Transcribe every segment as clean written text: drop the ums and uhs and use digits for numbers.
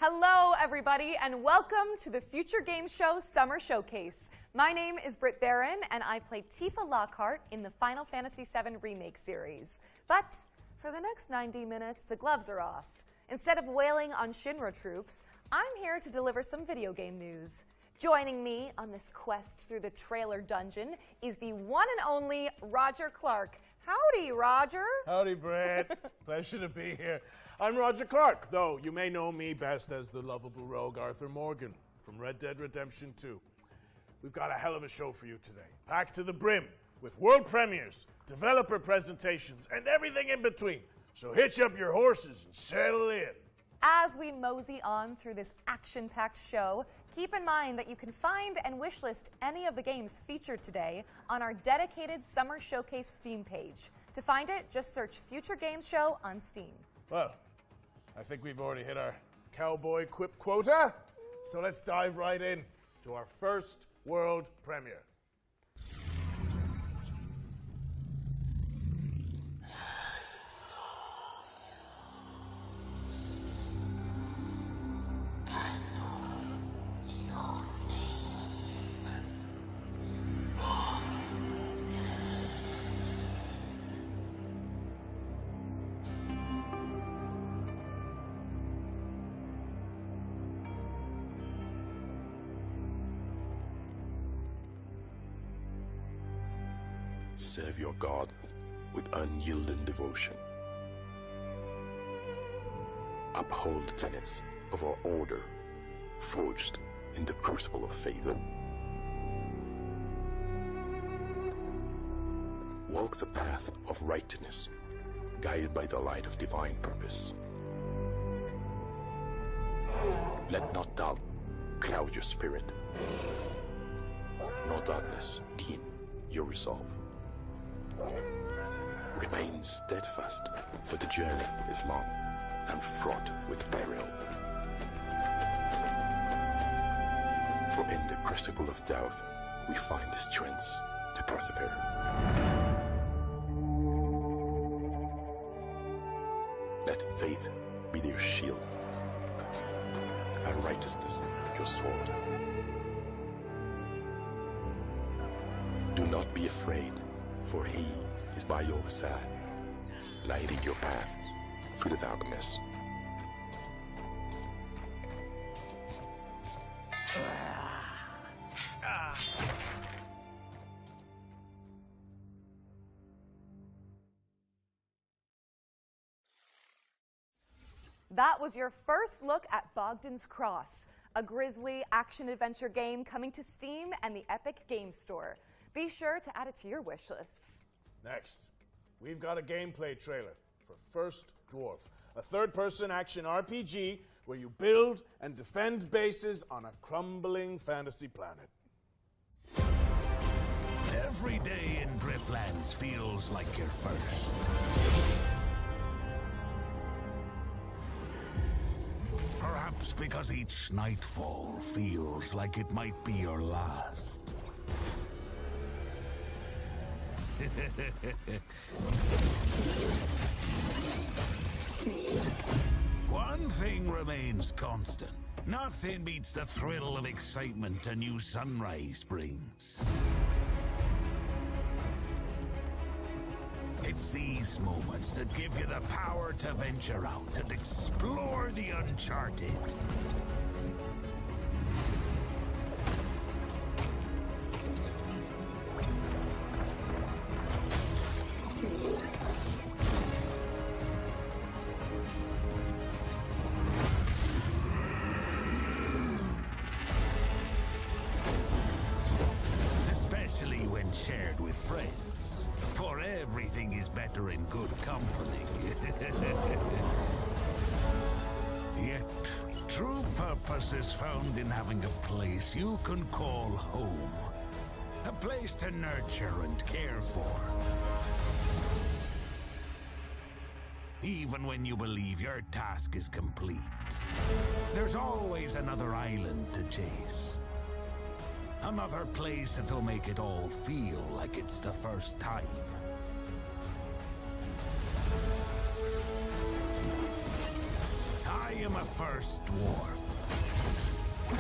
Hello, everybody, and welcome to the Future Games Show Summer Showcase. My name is Britt Barron, and I play Tifa Lockhart in the Final Fantasy VII Remake series. But for the next 90 minutes, the gloves are off. Instead of wailing on Shinra troops, I'm here to deliver some video game news. Joining me on this quest through the trailer dungeon is the one and only Roger Clark. Howdy, Roger. Howdy, Brett. Pleasure to be here. I'm Roger Clark, though you may know me best as the lovable rogue Arthur Morgan from Red Dead Redemption 2. We've got a hell of a show for you today, packed to the brim with world premieres, developer presentations, and everything in between. So hitch up your horses and settle in. As we mosey on through this action-packed show, keep in mind that you can find and wishlist any of the games featured today on our dedicated Summer Showcase Steam page. To find it, just search Future Games Show on Steam. Well, I think we've already hit our cowboy quip quota, so let's dive right in to our first world premiere. Serve your God with unyielding devotion. Uphold the tenets of our order, forged in the crucible of faith. Walk the path of righteousness, guided by the light of divine purpose. Let not doubt cloud your spirit, nor darkness dim your resolve. Remain steadfast, for the journey is long and fraught with peril. For in the crucible of doubt, we find the strength to persevere. Let faith be your shield, and righteousness your sword. Do not be afraid, for he is by your side, lighting your path through the darkness. That was your first look at Bogdan's Cross, a grisly action-adventure game coming to Steam and the Epic Games Store. Be sure to add it to your wish lists. Next, we've got a gameplay trailer for First Dwarf, a third-person action RPG where you build and defend bases on a crumbling fantasy planet. Every day in Driftlands feels like your first. Perhaps because each nightfall feels like it might be your last. One thing remains constant. Nothing beats the thrill of excitement a new sunrise brings. It's these moments that give you the power to venture out and explore the uncharted. Especially when shared with friends. For everything is better in good company. Yet, True purpose is found in having a place you can call home. A place to nurture and care for. Even when you believe your task is complete, there's always another island to chase. Another place that'll make it all feel like it's the first time. I am a first dwarf.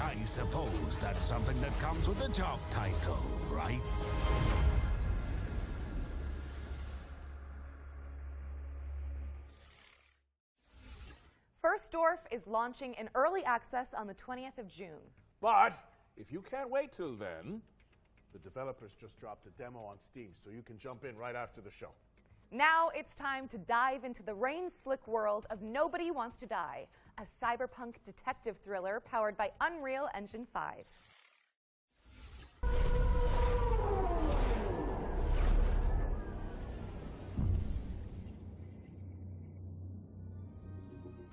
I suppose that's something that comes with the job title, right? First Dwarf is launching in early access on the 20th of June. But if you can't wait till then, the developers just dropped a demo on Steam, so you can jump in right after the show. Now it's time to dive into the rain-slick world of Nobody Wants to Die, a cyberpunk detective thriller powered by Unreal Engine 5.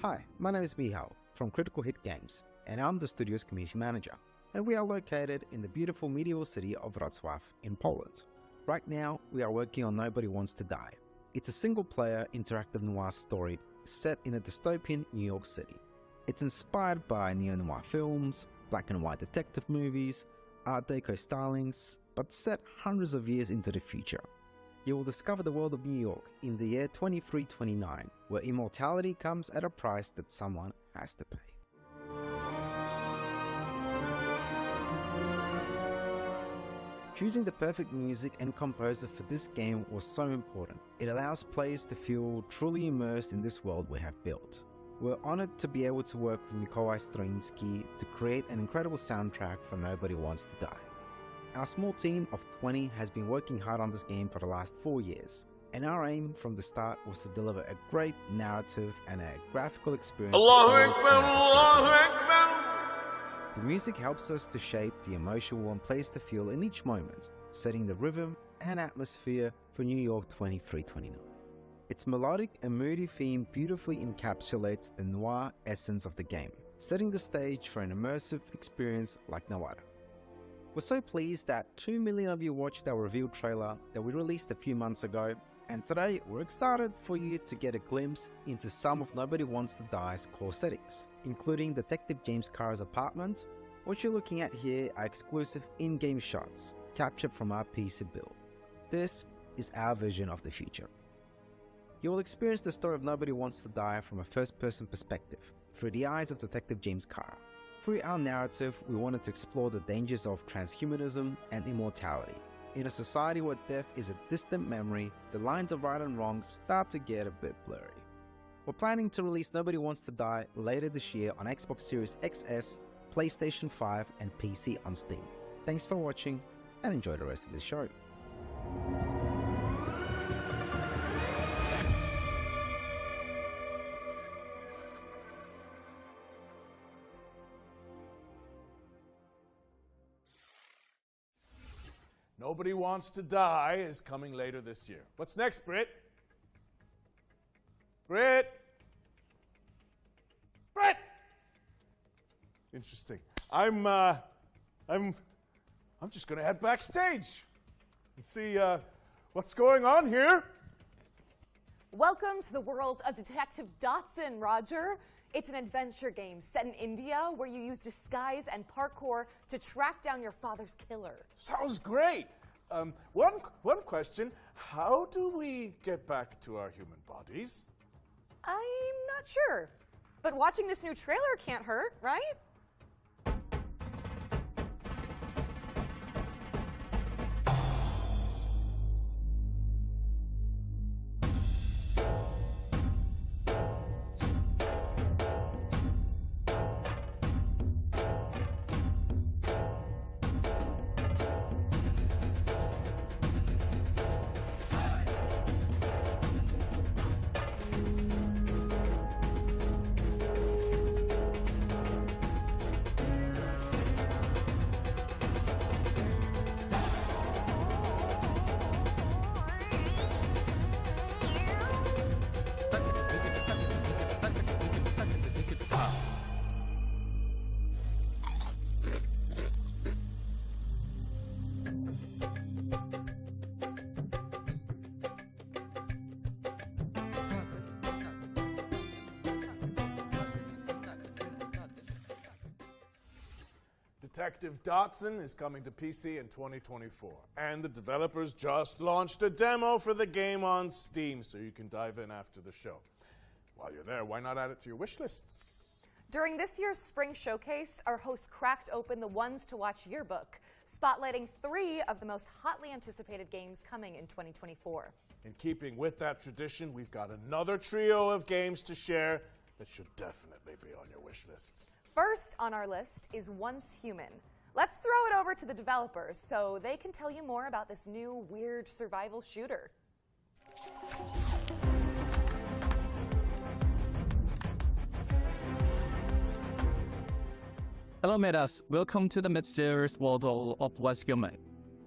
Hi, my name is Michał from Critical Hit Games, and I'm the studio's community manager, and we are located in the beautiful medieval city of Wrocław in Poland. Right now, we are working on Nobody Wants to Die. It's a single-player interactive noir story set in a dystopian New York City. It's inspired by neo-noir films, black and white detective movies, Art Deco stylings, but set hundreds of years into the future. You will discover the world of New York in the year 2329, where immortality comes at a price that someone has to pay. Choosing the perfect music and composer for this game was so important. It allows players to feel truly immersed in this world we have built. We're honored to be able to work with Mikołaj Stroiński to create an incredible soundtrack for Nobody Wants to Die. Our small team of 20 has been working hard on this game for the last 4 years, and our aim from the start was to deliver a great narrative and a graphical experience. Allahu Akbar, Allahu Akbar. The music helps us to shape the emotion we want players to feel in each moment, setting the rhythm and atmosphere for New York 2329. Its melodic and moody theme beautifully encapsulates the noir essence of the game, setting the stage for an immersive experience like no other. We're so pleased that 2 million of you watched our reveal trailer that we released a few months ago, and today we're excited for you to get a glimpse into some of Nobody Wants to Die's core settings, including Detective James Kara's apartment. What you're looking at here are exclusive in-game shots captured from our PC build. This is our vision of the future. You will experience the story of Nobody Wants to Die from a first-person perspective, through the eyes of Detective James Kara. Through our narrative, we wanted to explore the dangers of transhumanism and immortality. In a society where death is a distant memory, the lines of right and wrong start to get a bit blurry. We're planning to release Nobody Wants to Die later this year on Xbox Series XS, PlayStation 5 and PC on Steam. Thanks for watching and enjoy the rest of the show. Nobody Wants to Die is coming later this year. What's next, Britt? Britt! Britt! Interesting. I'm just gonna head backstage and see what's going on here. Welcome to the world of Detective Dodson, Roger. It's an adventure game set in India where you use disguise and parkour to track down your father's killer. Sounds great. One question. How do we get back to our human bodies? I'm not sure, but watching this new trailer can't hurt, right? Detective Dotson is coming to PC in 2024, and the developers just launched a demo for the game on Steam, so you can dive in after the show. While you're there, why not add it to your wish lists? During this year's Spring Showcase, our host cracked open the Ones to Watch yearbook, spotlighting 3 of the most hotly anticipated games coming in 2024. In keeping with that tradition, we've got another trio of games to share that should definitely be on your wish lists. First on our list is Once Human. Let's throw it over to the developers so they can tell you more about this new weird survival shooter. Hello, Metas. Welcome to the mysterious world of Once Human.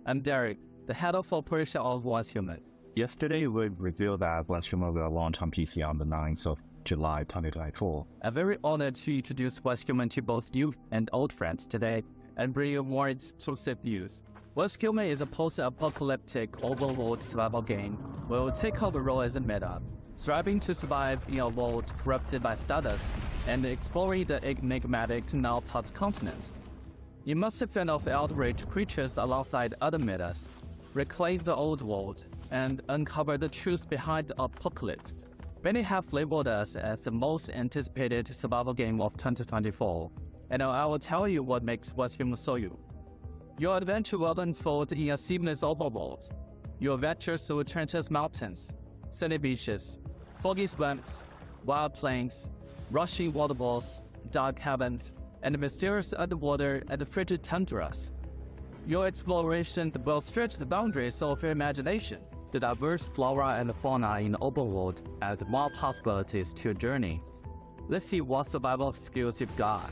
I'm Derek, the head of operation of Once Human. Yesterday, we revealed that Once Human will launch on PC on the 9th of July 2024. I'm very honored to introduce Once Human to both new and old friends today and bring you more exclusive news. Once Human is a post-apocalyptic overworld survival game where we'll take over role as a meta, striving to survive in a world corrupted by stardust and exploring the enigmatic now-past continent. You must fend off outraged creatures alongside other metas, reclaim the old world, and uncover the truth behind the apocalypse. Many have labeled us as the most anticipated survival game of 2024, and I will tell you what makes Once Human so you. Your adventure will unfold in a seamless overworld. You'll venture through treacherous mountains, sandy beaches, foggy swamps, wild plains, rushing waterfalls, dark caverns, and mysterious underwater and frigid tundras. Your exploration will stretch the boundaries of your imagination. The diverse flora and fauna in the overworld add more possibilities to your journey. Let's see what survival skills you've got.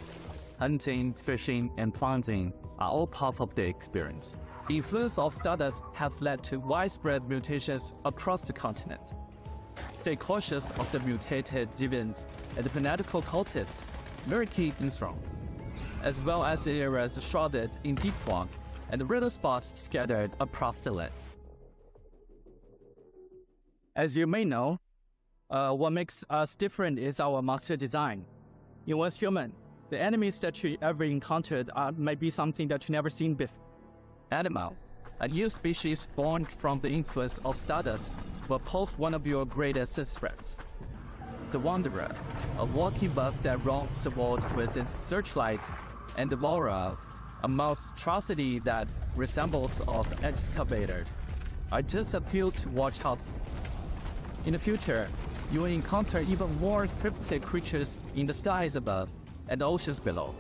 Hunting, fishing, and planting are all part of the experience. The influence of stardust has led to widespread mutations across the continent. Stay cautious of the mutated deviants and fanatical cultists lurking in strongholds, as well as areas shrouded in deep fog and riddle spots scattered across the land. As you may know, what makes us different is our monster design. In Once Human, the enemies that you ever encountered may be something that you never seen before. Animal, a new species born from the influence of stardust, will pose one of your greatest threats. The Wanderer, a walking buff that roams the world with its searchlight, and the Laura, a monstrosity that resembles an excavator, are just a few to watch out for. In the future, you will encounter even more cryptic creatures in the skies above and the oceans below.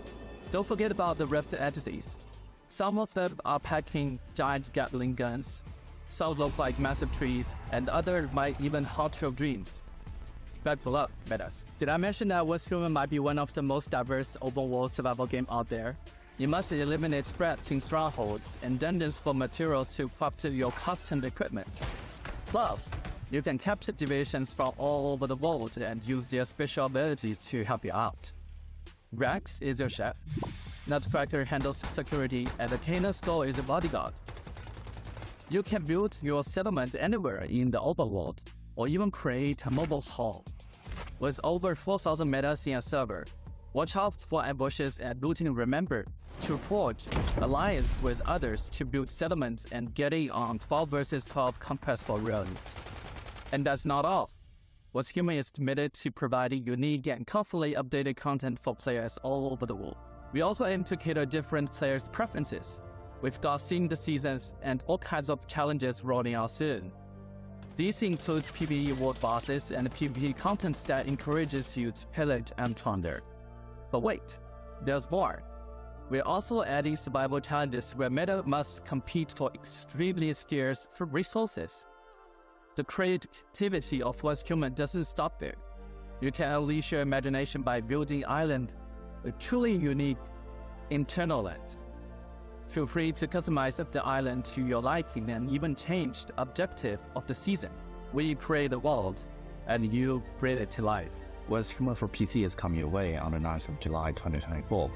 Don't forget about the rift entities. Some of them are packing giant Gatling guns, some look like massive trees, and others might even haunt your dreams. Bad luck, Metas. Did I mention that Once Human might be one of the most diverse open-world survival games out there? You must eliminate spreads in strongholds and dungeons for materials to craft your custom equipment. Plus, you can capture deviations from all over the world and use their special abilities to help you out. Rex is your chef, Nutcracker handles security, and the Canaan Skull is a bodyguard. You can build your settlement anywhere in the overworld, or even create a mobile hall. With over 4,000 metas in a server, watch out for ambushes and looting. Remember to forge alliance with others to build settlements and get in on 12 vs 12 compatible realms. And that's not all. Once Human is committed to providing unique and constantly updated content for players all over the world. We also aim to cater different players' preferences. We've got themed seasons and all kinds of challenges rolling out soon. These include PvE world bosses and PvP content that encourages you to pillage and plunder. But wait, there's more. We're also adding survival challenges where meta must compete for extremely scarce resources. The creativity of Once Human doesn't stop there. You can unleash your imagination by building island, a truly unique internal land. Feel free to customize the island to your liking and even change the objective of the season. We create the world, and you bring it to life. Once Human for PC is coming your way on the 9th of July 2024,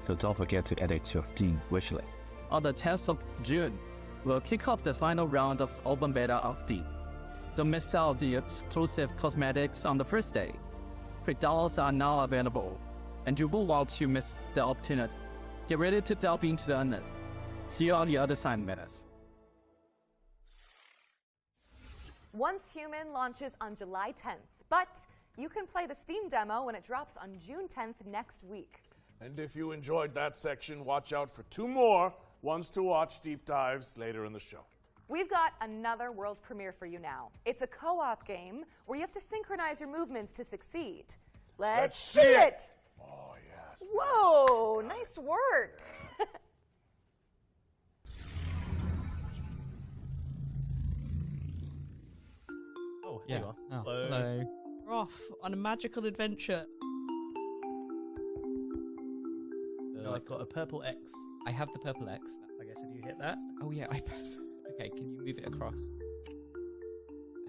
so don't forget to add it to your Steam wishlist. On the 10th of June, we'll kick off the final round of open beta of Steam. Don't miss out the exclusive cosmetics on the first day. Pre-downloads are now available, and you won't want to miss the opportunity. Get ready to delve into the unknown. See you on the other side, Menace. Once Human launches on July 10th, but you can play the Steam demo when it drops on June 10th next week. And if you enjoyed that section, watch out for 2 more ones to watch deep dives later in the show. We've got another world premiere for you now. It's a co-op game where you have to synchronize your movements to succeed. Let's see it! Oh, yes. Whoa, nice work. Oh, here you are. Oh, Hello. We're off on a magical adventure. I've got a purple X. I have the purple X. I guess if you hit that. Oh yeah, I press. Okay, can you move it across?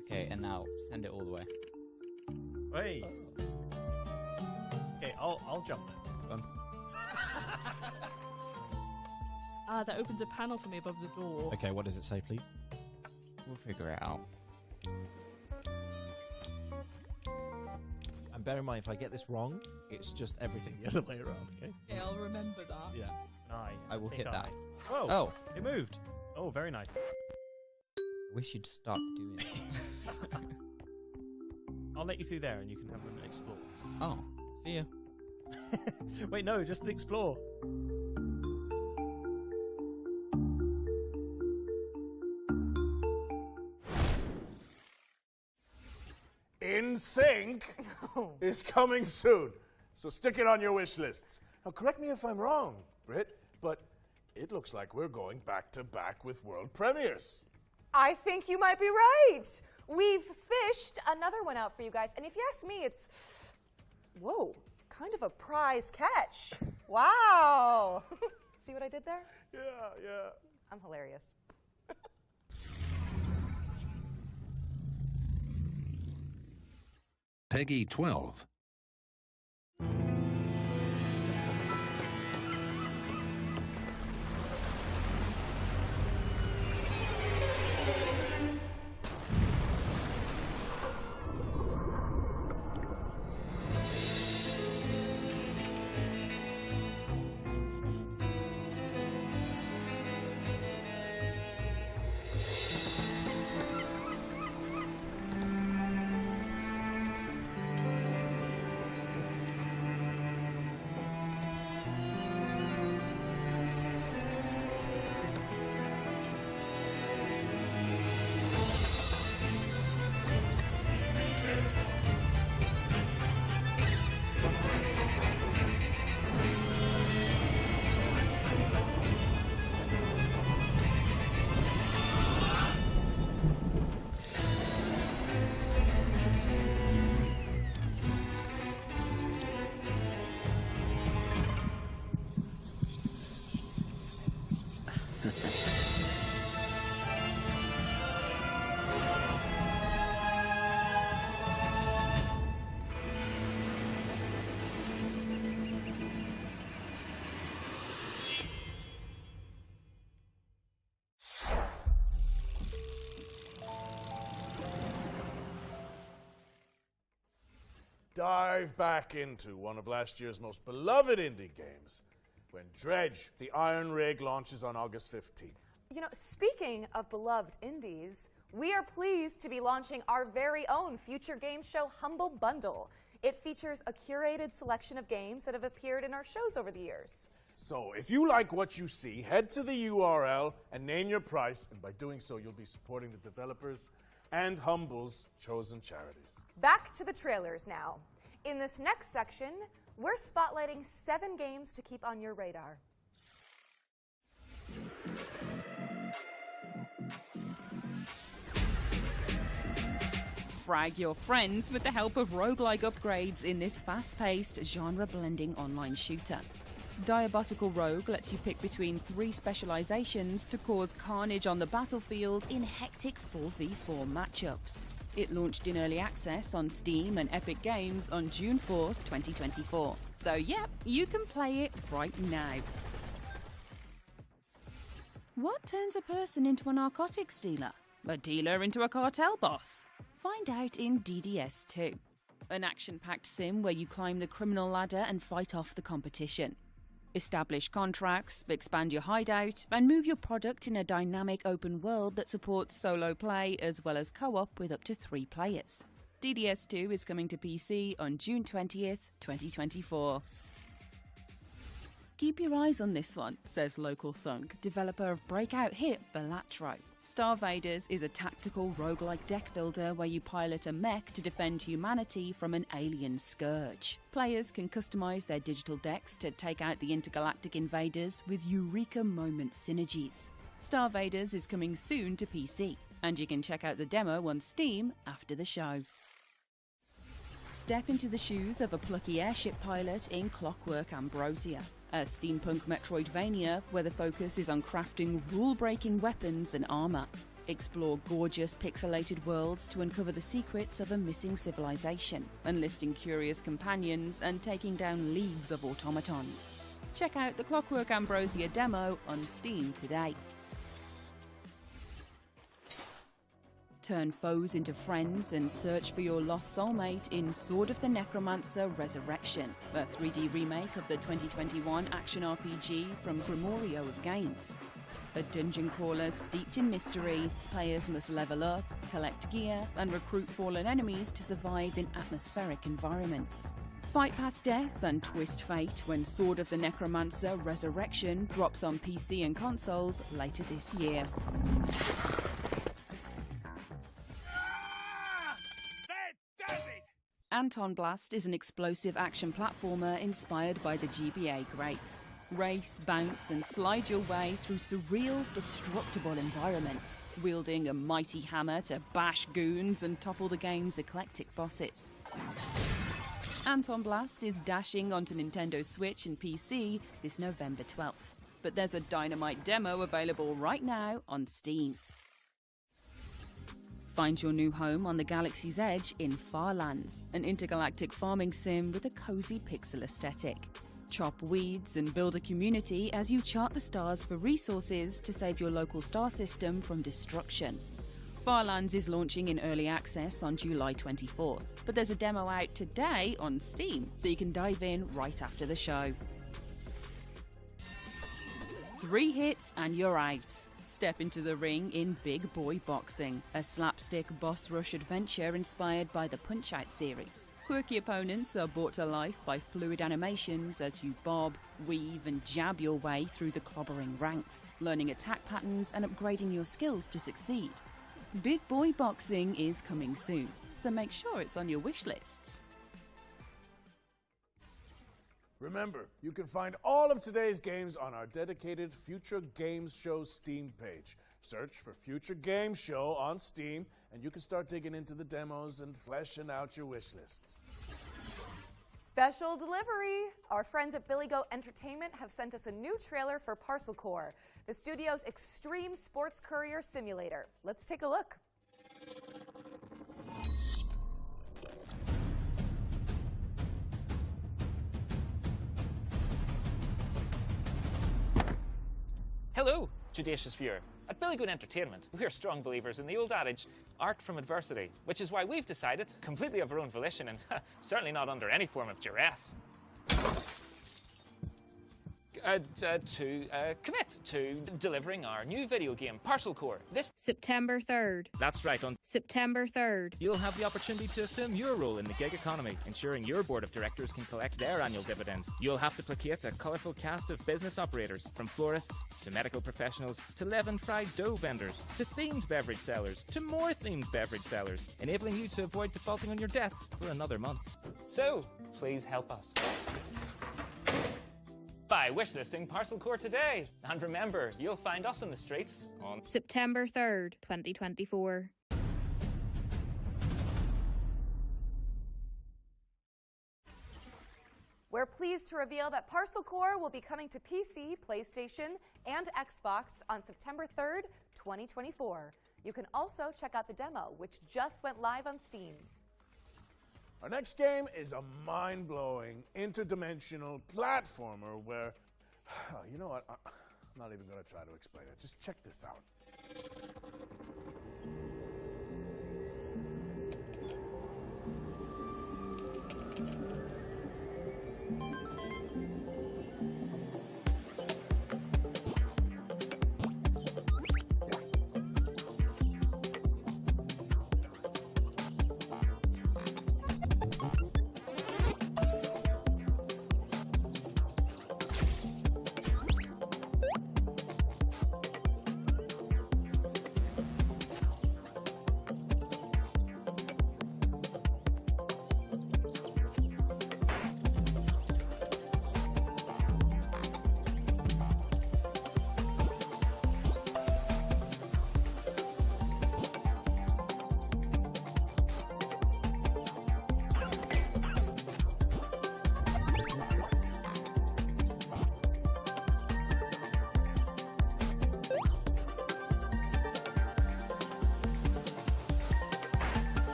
Okay, and now send it all the way. Hey. Okay, I'll jump then. That opens a panel for me above the door. Okay, what does it say, please? We'll figure it out. And bear in mind, if I get this wrong, it's just everything the other way around, okay? Okay, I'll remember that. Yeah. Nice. I will hit that. Oh, Oh, it moved. Oh, very nice. I wish you'd stop doing it. I'll let you through there and you can have an explore. Oh, see ya. Wait, no, just the explore. In Sync is coming soon, so stick it on your wish lists. Now, correct me if I'm wrong, Britt, but it looks like we're going back to back with world premieres. I think you might be right. We've fished another one out for you guys, and if you ask me, it's, whoa, kind of a prize catch. Wow. See what I did there? Yeah, yeah. I'm hilarious. Peggy 12. Dive back into one of last year's most beloved indie games when Dredge, the Iron Rig, launches on August 15th. You know, speaking of beloved indies, we are pleased to be launching our very own future game show, Humble Bundle. It features a curated selection of games that have appeared in our shows over the years. So if you like what you see, head to the URL and name your price, and by doing so, you'll be supporting the developers and Humble's chosen charities. Back to the trailers now. In this next section, we're spotlighting 7 games to keep on your radar. Frag your friends with the help of roguelike upgrades in this fast-paced, genre-blending online shooter. Diabotical Rogue lets you pick between 3 specializations to cause carnage on the battlefield in hectic 4v4 matchups. It launched in early access on Steam and Epic Games on June 4th, 2024. So yep, you can play it right now. What turns a person into a narcotics dealer? A dealer into a cartel boss? Find out in DDS 2, an action-packed sim where you climb the criminal ladder and fight off the competition. Establish contracts, expand your hideout, and move your product in a dynamic open world that supports solo play as well as co-op with up to 3 players. DDS2 is coming to PC on June 20th, 2024. Keep your eyes on this one, says Local Thunk, developer of breakout hit Balatro. Star Vaders is a tactical roguelike deck builder where you pilot a mech to defend humanity from an alien scourge. Players can customize their digital decks to take out the intergalactic invaders with Eureka Moment synergies. Star Vaders is coming soon to PC, and you can check out the demo on Steam after the show. Step into the shoes of a plucky airship pilot in Clockwork Ambrosia, a steampunk Metroidvania where the focus is on crafting rule-breaking weapons and armour. Explore gorgeous pixelated worlds to uncover the secrets of a missing civilization, enlisting curious companions and taking down leagues of automatons. Check out the Clockwork Ambrosia demo on Steam today. Turn foes into friends and search for your lost soulmate in Sword of the Necromancer Resurrection, a 3D remake of the 2021 action RPG from Grimorio of Games. A dungeon crawler steeped in mystery, players must level up, collect gear, and recruit fallen enemies to survive in atmospheric environments. Fight past death and twist fate when Sword of the Necromancer Resurrection drops on PC and consoles later this year. Anton Blast is an explosive action platformer inspired by the GBA greats. Race, bounce, and slide your way through surreal, destructible environments, wielding a mighty hammer to bash goons and topple the game's eclectic bosses. Anton Blast is dashing onto Nintendo Switch and PC this November 12th, but there's a dynamite demo available right now on Steam. Find your new home on the galaxy's edge in Farlands, an intergalactic farming sim with a cozy pixel aesthetic. Chop weeds and build a community as you chart the stars for resources to save your local star system from destruction. Farlands is launching in early access on July 24th, but there's a demo out today on Steam, so you can dive in right after the show. 3 hits and you're out. Step into the ring in Big Boy Boxing, a slapstick boss rush adventure inspired by the Punch-Out series. Quirky opponents are brought to life by fluid animations as you bob, weave and jab your way through the clobbering ranks, learning attack patterns and upgrading your skills to succeed. Big Boy Boxing is coming soon, so make sure it's on your wish lists. Remember, you can find all of today's games on our dedicated Future Games Show Steam page. Search for Future Games Show on Steam, and you can start digging into the demos and fleshing out your wish lists. Special delivery! Our friends at Billy Goat Entertainment have sent us a new trailer for Parcel Core, the studio's extreme sports courier simulator. Let's take a look. Hello, Judacious viewer. At Billy Goat Entertainment, we're strong believers in the old adage, art from adversity, which is why we've decided, completely of our own volition and certainly not under any form of duress, to commit to delivering our new video game, Parcel Core. This September 3rd. That's right, on September 3rd. You'll have the opportunity to assume your role in the gig economy, ensuring your board of directors can collect their annual dividends. You'll have to placate a colourful cast of business operators, from florists to medical professionals to leavened fried dough vendors to themed beverage sellers to more themed beverage sellers, enabling you to avoid defaulting on your debts for another month. So, please help us by wishlisting Parcel Core today. And remember, you'll find us in the streets on September 3rd, 2024. We're pleased to reveal that Parcel Core will be coming to PC, PlayStation, and Xbox on September 3rd, 2024. You can also check out the demo, which just went live on Steam. Our next game is a mind-blowing, interdimensional platformer where, you know what, I'm not even going to try to explain it. Just check this out.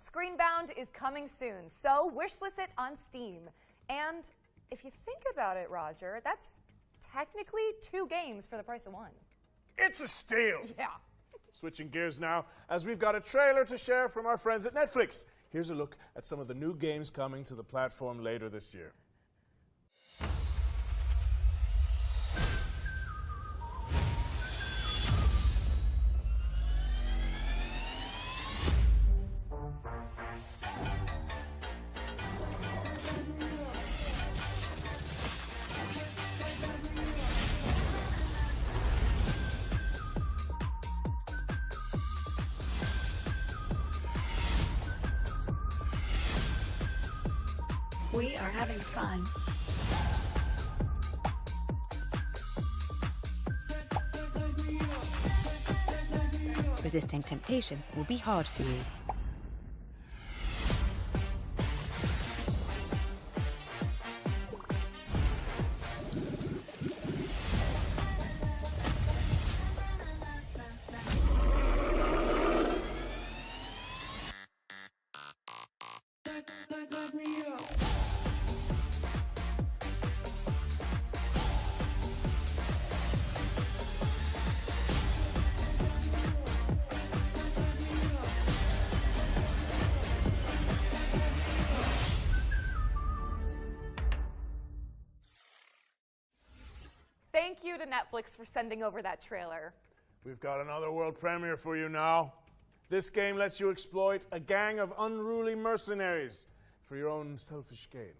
Screenbound is coming soon, so wishlist it on Steam. And if you think about it, Roger, that's technically 2 games for the price of 1. It's a steal! Yeah. Switching gears now, as we've got a trailer to share from our friends at Netflix. Here's a look at some of the new games coming to the platform later this year. We are having fun. Resisting temptation will be hard for you. Thank you to Netflix for sending over that trailer. We've got another world premiere for you now. This game lets you exploit a gang of unruly mercenaries for your own selfish gain.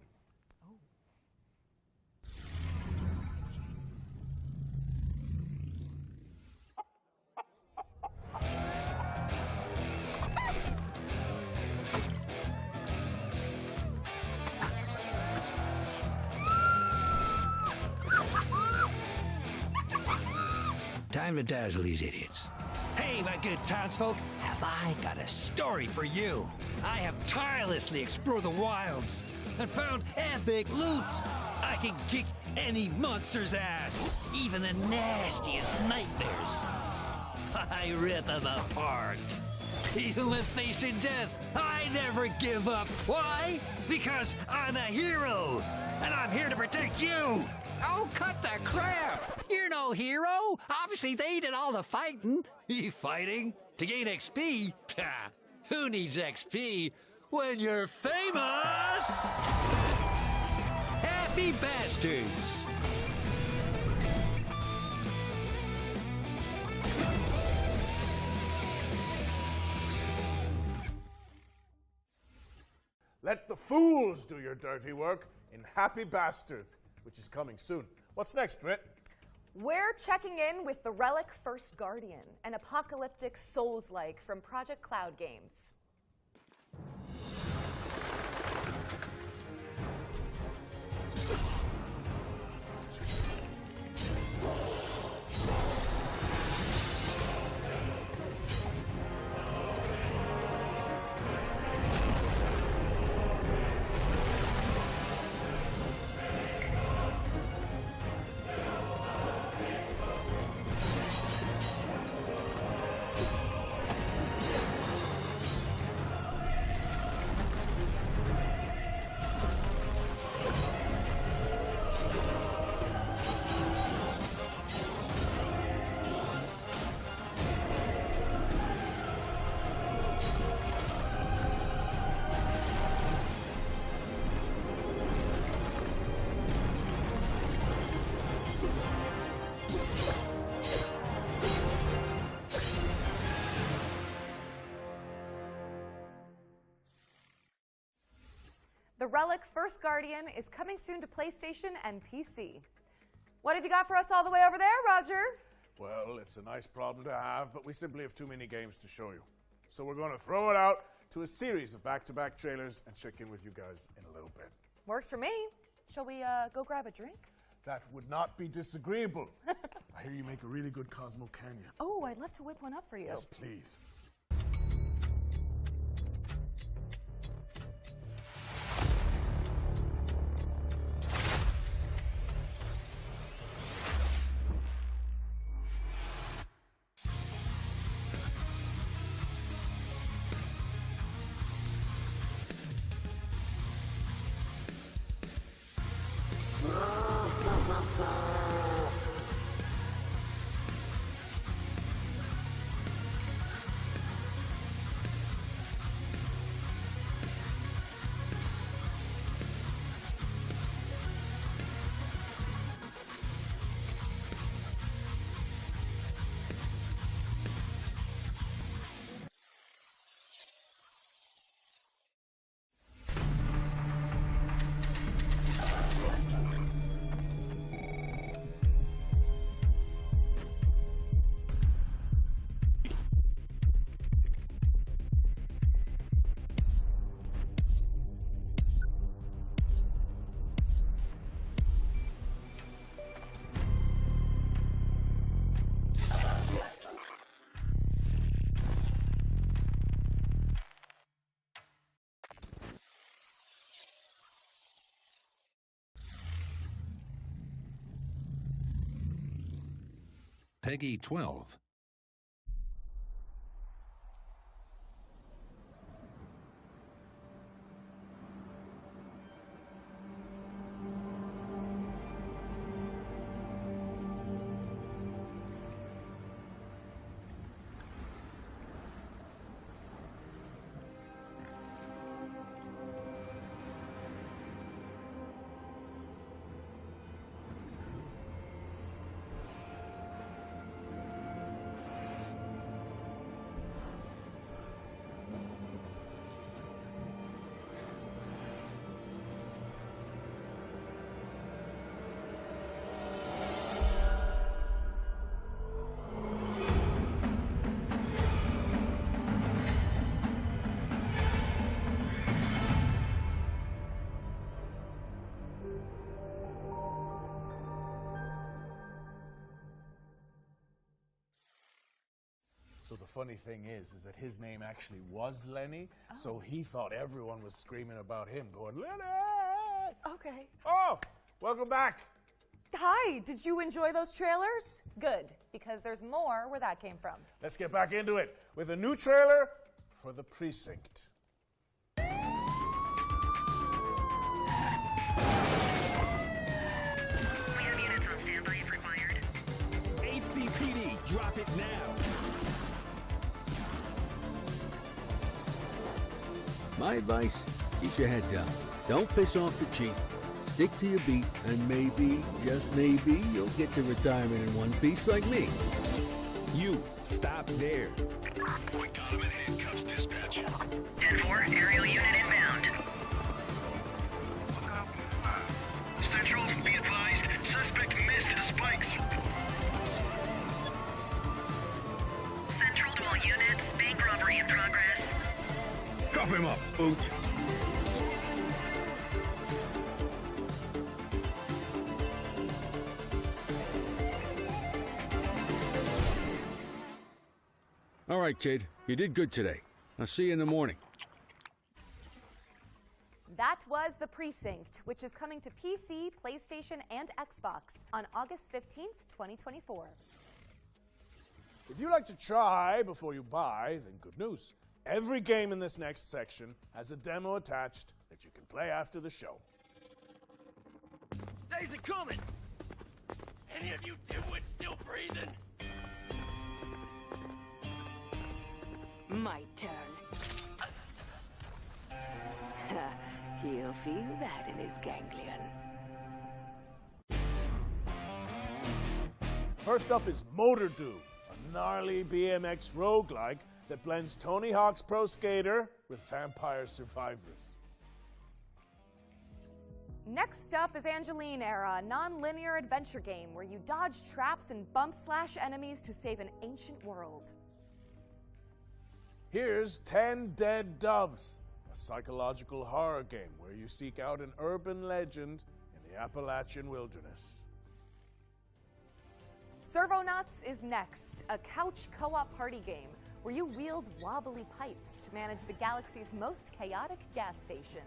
Time to dazzle these idiots. Hey, my good townsfolk, have I got a story for you? I have tirelessly explored the wilds and found epic loot. I can kick any monster's ass, even the nastiest nightmares. I rip them apart. Even when facing death, I never give up. Why? Because I'm a hero, and I'm here to protect you. Oh, cut the crap! You're no hero! Obviously, they did all the fighting. You fighting? To gain XP? Ha! Who needs XP when you're famous? Happy bastards! Let the fools do your dirty work in Happy Bastards, which is coming soon. What's next, Britt? We're checking in with the Relic First Guardian, an apocalyptic Souls-like from Project Cloud Games. The Relic First Guardian is coming soon to PlayStation and PC. What have you got for us all the way over there, Roger? Well, it's a nice problem to have, but we simply have too many games to show you. So we're going to throw it out to a series of back-to-back trailers and check in with you guys in a little bit. Works for me. Shall we go grab a drink? That would not be disagreeable. I hear you make a really good Cosmo Canyon. Oh, I'd love to whip one up for you. Yes, please. Peggy 12. So the funny thing is that his name actually was Lenny, so he thought everyone was screaming about him, going, Lenny! Okay. Oh, welcome back. Hi, did you enjoy those trailers? Good, because there's more where that came from. Let's get back into it with a new trailer for The Precinct. ACPD, drop it now. My advice, keep your head down. Don't piss off the chief. Stick to your beat, and maybe, just maybe, you'll get to retirement in one piece like me. You, stop there. Point got him in handcuffs, dispatch. 10-4, aerial unit inbound. Central, be advised, suspect missed the spikes. Central to all units, bank robbery in progress. Cuff him up, boot. All right, kid. You did good today. I'll see you in the morning. That was The Precinct, which is coming to PC, PlayStation, and Xbox on August 15th, 2024. If you like to try before you buy, then good news. Every game in this next section has a demo attached that you can play after the show. Days are coming. Any of you dimwits still breathing? My turn. He'll feel that in his ganglion. First up is Motor Doom, a gnarly BMX roguelike that blends Tony Hawk's Pro Skater with Vampire Survivors. Next up is Angeline Era, a non-linear adventure game where you dodge traps and bump/slash enemies to save an ancient world. Here's 10 Dead Doves, a psychological horror game where you seek out an urban legend in the Appalachian wilderness. Servonauts is next, a couch co-op party game where you wield wobbly pipes to manage the galaxy's most chaotic gas station.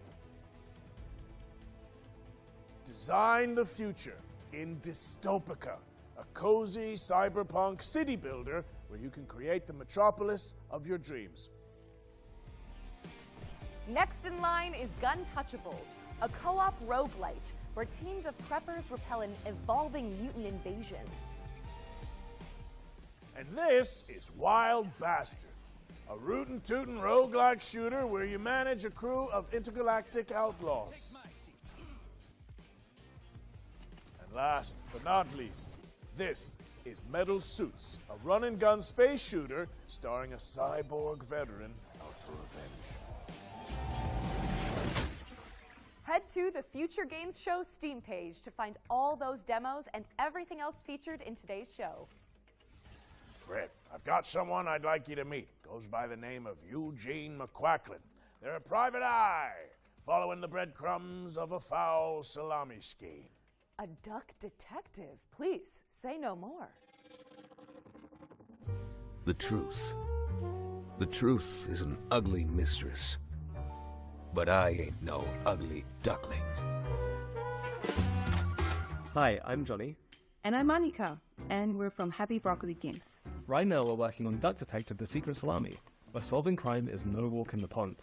Design the future in Dystopica, a cozy cyberpunk city builder where you can create the metropolis of your dreams. Next in line is Guntouchables, a co-op roguelite where teams of preppers repel an evolving mutant invasion. And this is Wild Bastards, a rootin' tootin' roguelike shooter where you manage a crew of intergalactic outlaws. And last but not least, this is Metal Suits, a run-and-gun space shooter starring a cyborg veteran out for revenge. Head to the Future Games Show Steam page to find all those demos and everything else featured in today's show. Brett, I've got someone I'd like you to meet. Goes by the name of Eugene McQuacklin. They're a private eye, following the breadcrumbs of a foul salami scheme. A duck detective. Please, say no more. The truth. The truth is an ugly mistress. But I ain't no ugly duckling. Hi, I'm Johnny. And I'm Annika. and we're from Happy Broccoli Games. Right now we're working on Duck Detective: The Secret Salami, where solving crime is no walk in the pond.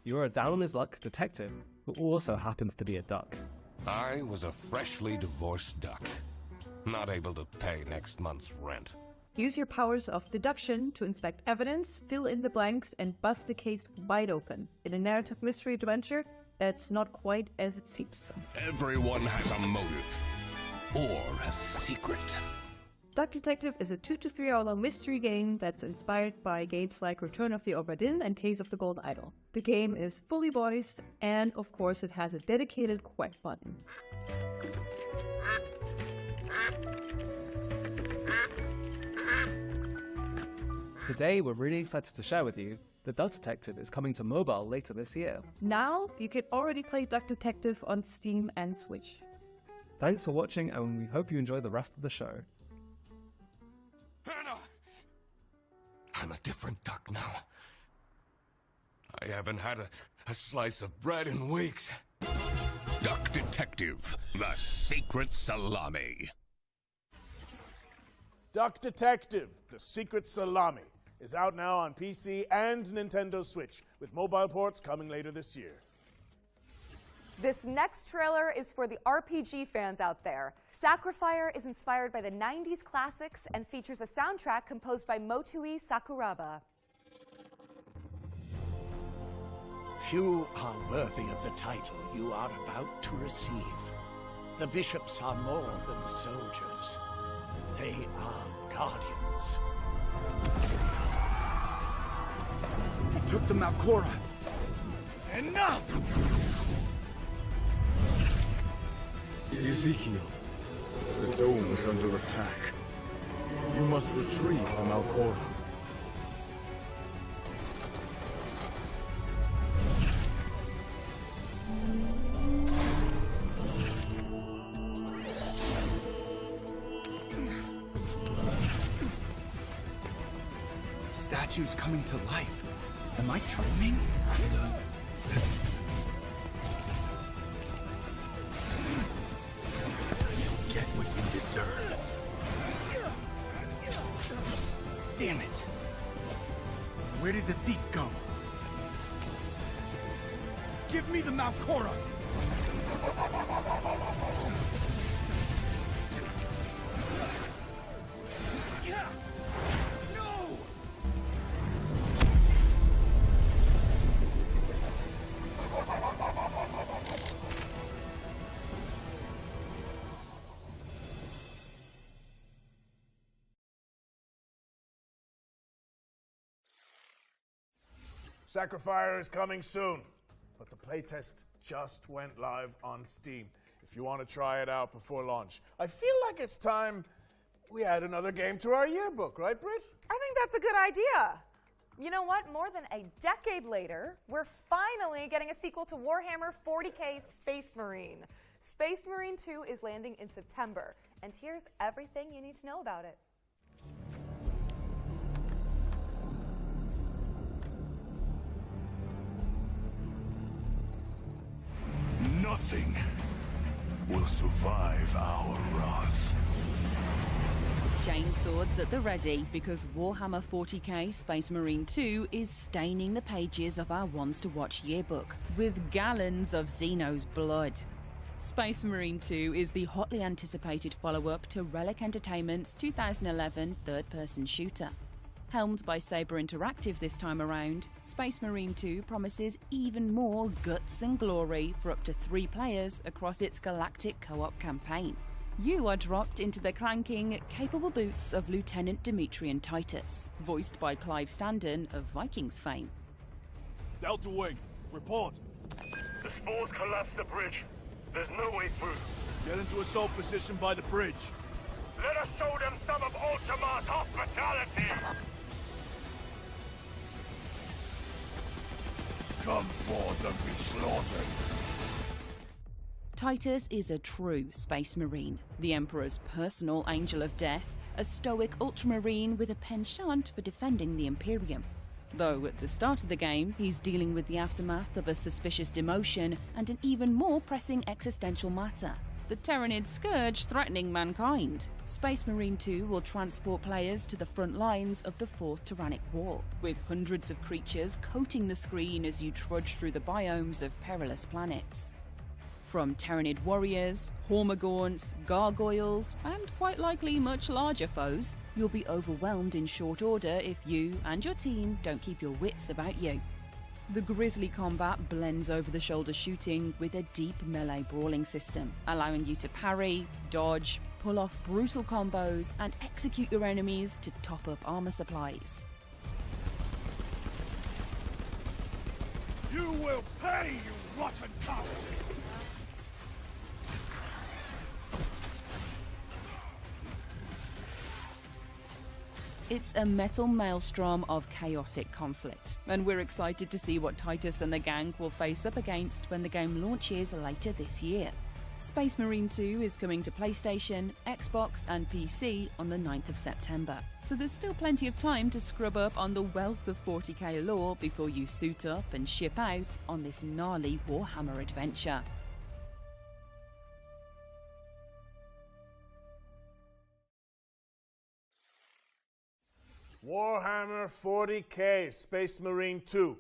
You're a down-on-his-luck detective who also happens to be a duck. I was a freshly divorced duck, not able to pay next month's rent. Use your powers of deduction to inspect evidence, fill in the blanks, and bust the case wide open in a narrative mystery adventure that's not quite as it seems. Everyone has a motive, or a secret. Duck Detective is a 2 to 3 hour long mystery game that's inspired by games like Return of the Obra Dinn and Case of the Golden Idol. The game is fully voiced, and of course it has a dedicated quack button. Today we're really excited to share with you that Duck Detective is coming to mobile later this year. Now you can already play Duck Detective on Steam and Switch. Thanks for watching, and we hope you enjoy the rest of the show. Hannah! I'm a different duck now. I haven't had a slice of bread in weeks. Duck Detective: The Secret Salami. Duck Detective: The Secret Salami is out now on PC and Nintendo Switch, with mobile ports coming later this year. This next trailer is for the RPG fans out there. Sacrifier is inspired by the 90s classics and features a soundtrack composed by Motoi Sakuraba. Few are worthy of the title you are about to receive. The bishops are more than soldiers. They are guardians. He took the Malcora. Enough! Ezekiel, the dome is under attack. You must retrieve the Malcora. Statues coming to life. Am I dreaming? You'll get what you deserve. Damn it. Where did the thief go? Give me the Malcora! Sacrifier is coming soon, but the playtest just went live on Steam. If you want to try it out before launch, I feel like it's time we add another game to our yearbook, right, Britt? I think that's a good idea. You know what? More than a decade later, we're finally getting a sequel to Warhammer 40k Space Marine. Space Marine 2 is landing in September, and here's everything you need to know about it. Nothing will survive our wrath. Chainswords at the ready, because Warhammer 40k Space Marine 2 is staining the pages of our Ones to Watch yearbook with gallons of Xeno's blood. Space Marine 2 is the hotly anticipated follow-up to Relic Entertainment's 2011 third-person shooter. Helmed by Saber Interactive this time around, Space Marine 2 promises even more guts and glory for up to 3 players across its galactic co-op campaign. You are dropped into the clanking, capable boots of Lieutenant Demetrian Titus, voiced by Clive Standen of Vikings fame. Delta Wing, report. The spores collapsed the bridge. There's no way through. Get into assault position by the bridge. Let us show them some of Ultima's hospitality! Come forth and be slaughtered. Titus is a true Space Marine, the Emperor's personal angel of death, a stoic ultramarine with a penchant for defending the Imperium. Though at the start of the game, he's dealing with the aftermath of a suspicious demotion and an even more pressing existential matter: the Tyranid scourge threatening mankind. Space Marine 2 will transport players to the front lines of the Fourth Tyrannic War, with hundreds of creatures coating the screen as you trudge through the biomes of perilous planets. From Tyranid warriors, Hormagaunts, gargoyles, and quite likely much larger foes, you'll be overwhelmed in short order if you and your team don't keep your wits about you. The grisly combat blends over-the-shoulder shooting with a deep melee brawling system, allowing you to parry, dodge, pull off brutal combos, and execute your enemies to top up armor supplies. You will pay, you rotten carcasses! It's a metal maelstrom of chaotic conflict, and we're excited to see what Titus and the gang will face up against when the game launches later this year. Space Marine 2 is coming to PlayStation, Xbox and PC on the 9th of September, so there's still plenty of time to scrub up on the wealth of 40k lore before you suit up and ship out on this gnarly Warhammer adventure. Warhammer 40k Space Marine 2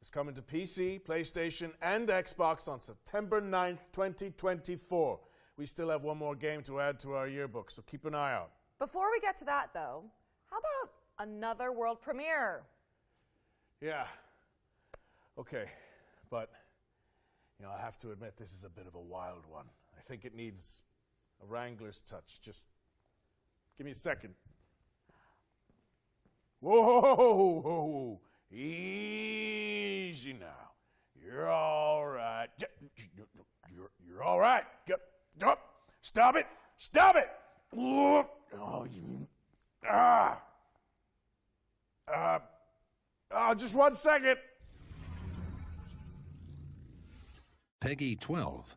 is coming to PC, PlayStation, and Xbox on September 9th, 2024. We still have one more game to add to our yearbook, so keep an eye out. Before we get to that, though, how about another world premiere? Yeah. Okay. But, I have to admit this is a bit of a wild one. I think it needs a Wrangler's touch. Just give me a second. Whoa! Easy now. You're all right. You're all right. Get up. Stop it. Stop it. Oh, just 1 second. Peggy 12.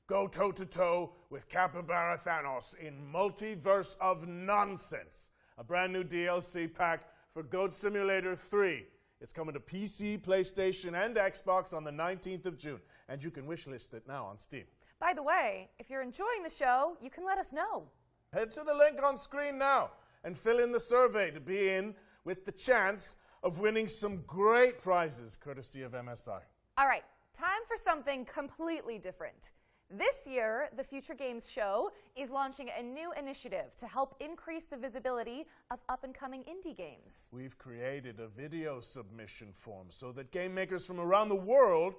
Go toe-to-toe with Capybara Thanos in Multiverse of Nonsense, a brand new DLC pack for Goat Simulator 3. It's coming to PC, PlayStation, and Xbox on the 19th of June, and you can wishlist it now on Steam. By the way, if you're enjoying the show, you can let us know. Head to the link on screen now and fill in the survey to be in with the chance of winning some great prizes courtesy of MSI. All right, time for something completely different. This year, the Future Games Show is launching a new initiative to help increase the visibility of up-and-coming indie games. We've created a video submission form so that game makers from around the world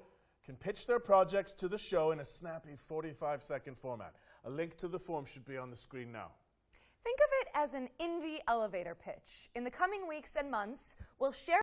can pitch their projects to the show in a snappy 45-second format. A link to the form should be on the screen now. Think of it as an indie elevator pitch. In the coming weeks and months, we'll share